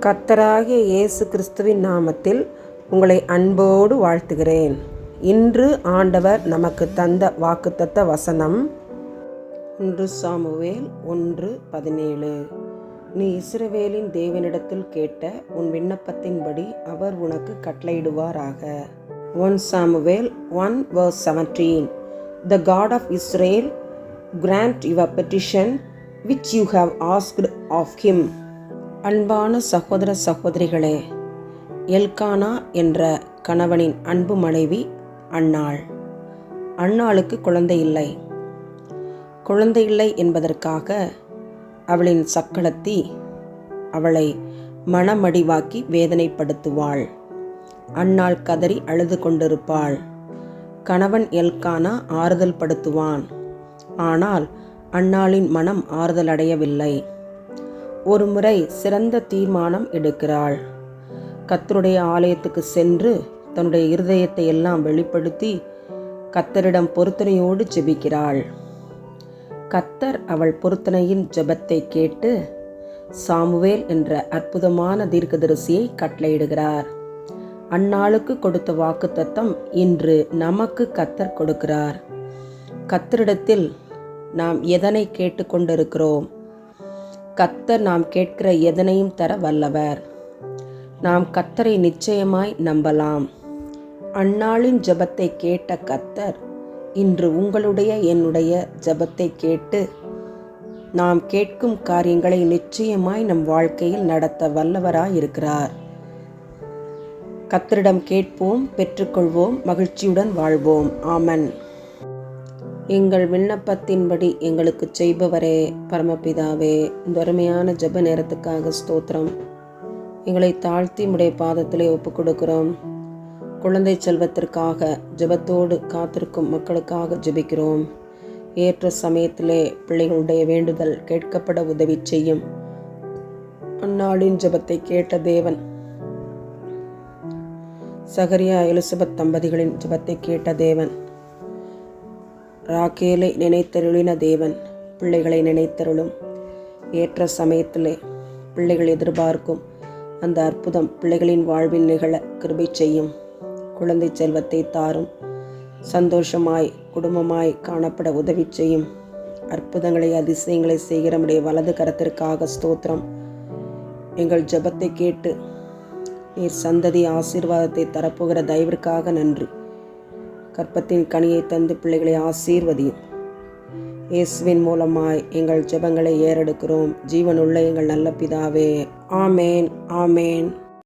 கர்த்தராகிய இயேசு கிறிஸ்துவின் நாமத்தில் உங்களை அன்போடு வாழ்த்துகிறேன். இன்று ஆண்டவர் நமக்கு தந்த வாக்குத்தத்த வசனம் 1 சாமுவேல் 1:17. நீ இஸ்ரவேலின் தேவனிடத்தில் கேட்ட உன் விண்ணப்பத்தின்படி அவர் உனக்கு கட்டளையிடுவாராக. 1 Samuel 1:17. The God of Israel grant your petition which you have asked of him. அன்பான சகோதர சகோதரிகளே, எல்கானா என்ற கணவனின் அன்பு மனைவி அன்னாள். அன்னாளுக்கு குழந்தை இல்லை என்பதற்காக அவளின் சக்களத்தி அவளை மனமடிவாக்கி வேதனைப்படுத்துவாள். அன்னாள் கதறி அழுது கொண்டிருப்பாள். கணவன் எல்கானா ஆறுதல் படுத்துவான். ஆனால் அன்னாளின் மனம் ஆறுதல் அடையவில்லை. ஒரு முறை சிறந்த தீர்மானம் எடுக்கிறாள். கர்த்தருடைய ஆலயத்துக்கு சென்று தன்னுடைய இருதயத்தை எல்லாம் வெளிப்படுத்தி கர்த்தரிடம் பொருத்தனையோடு ஜெபிக்கிறாள். கர்த்தர் அவள் பொருத்தனையின் ஜெபத்தை கேட்டு சாமுவேல் என்ற அற்புதமான தீர்க்கதரிசியை கட்டளையிடுகிறார். அந்நாளுக்கு கொடுத்த வாக்குத்தத்தம் இன்று நமக்கு கர்த்தர் கொடுக்கிறார். கர்த்தரிடத்தில் நாம் எதனை கேட்டு கொண்டிருக்கிறோம்? கர்த்தர் நாம் கேட்கிற எதனையும் தர வல்லவர். நாம் கர்த்தரை நிச்சயமாய் நம்பலாம். அந்நாளின் ஜெபத்தை கேட்ட கர்த்தர் இன்று உங்களுடைய என்னுடைய ஜெபத்தை கேட்டு நாம் கேட்கும் காரியங்களை நிச்சயமாய் நம் வாழ்க்கையில் நடத்த வல்லவராய் இருக்கிறார். கர்த்தரிடம் கேட்போம், பெற்றுக்கொள்வோம், மகிழ்ச்சியுடன் வாழ்வோம். ஆமென். எங்கள் விண்ணப்பத்தின்படி எங்களுக்கு செய்பவரே பரமபிதாவே, இந்த அருமையான ஜெப நேரத்துக்காக ஸ்தோத்திரம். எங்களை தாழ்த்தி உடைய பாதத்திலே ஒப்புக் கொடுக்கிறோம். குழந்தை செல்வத்திற்காக ஜெபத்தோடு காத்திருக்கும் மக்களுக்காக ஜெபிக்கிறோம். ஏற்ற சமயத்திலே பிள்ளைகளுடைய வேண்டுதல் கேட்கப்பட உதவி செய்யும். அந்நாளின் ஜெபத்தை கேட்ட தேவன், சகரியா எலிசபெத் தம்பதிகளின் ஜெபத்தை கேட்ட தேவன், ராகேலை நினைத்தருளின தேவன் பிள்ளைகளை நினைத்தருளும். ஏற்ற சமயத்திலே பிள்ளைகள் எதிர்பார்க்கும் அந்த அற்புதம் பிள்ளைகளின் வாழ்வில் நிகழ கிருபை செய்யும். குழந்தை செல்வத்தை தாரும். சந்தோஷமாய் குடும்பமாய் காணப்பட உதவி செய்யும். அற்புதங்களை அதிசயங்களை செய்கிற நம்முடைய வலது கரத்திற்காக ஸ்தோத்திரம். எங்கள் ஜெபத்தை கேட்டு நீர் சந்ததி ஆசீர்வாதத்தை தரப்போகிற தயவிற்காக நன்றி. கற்பத்தின் கனியை தந்து பிள்ளைகளை ஆசீர்வதியும். இயேசுவின் மூலமாய் எங்கள் ஜெபங்களை ஏறெடுக்கிறோம். ஜீவனுள்ள எங்கள் நல்ல பிதாவே. ஆமேன், ஆமேன்.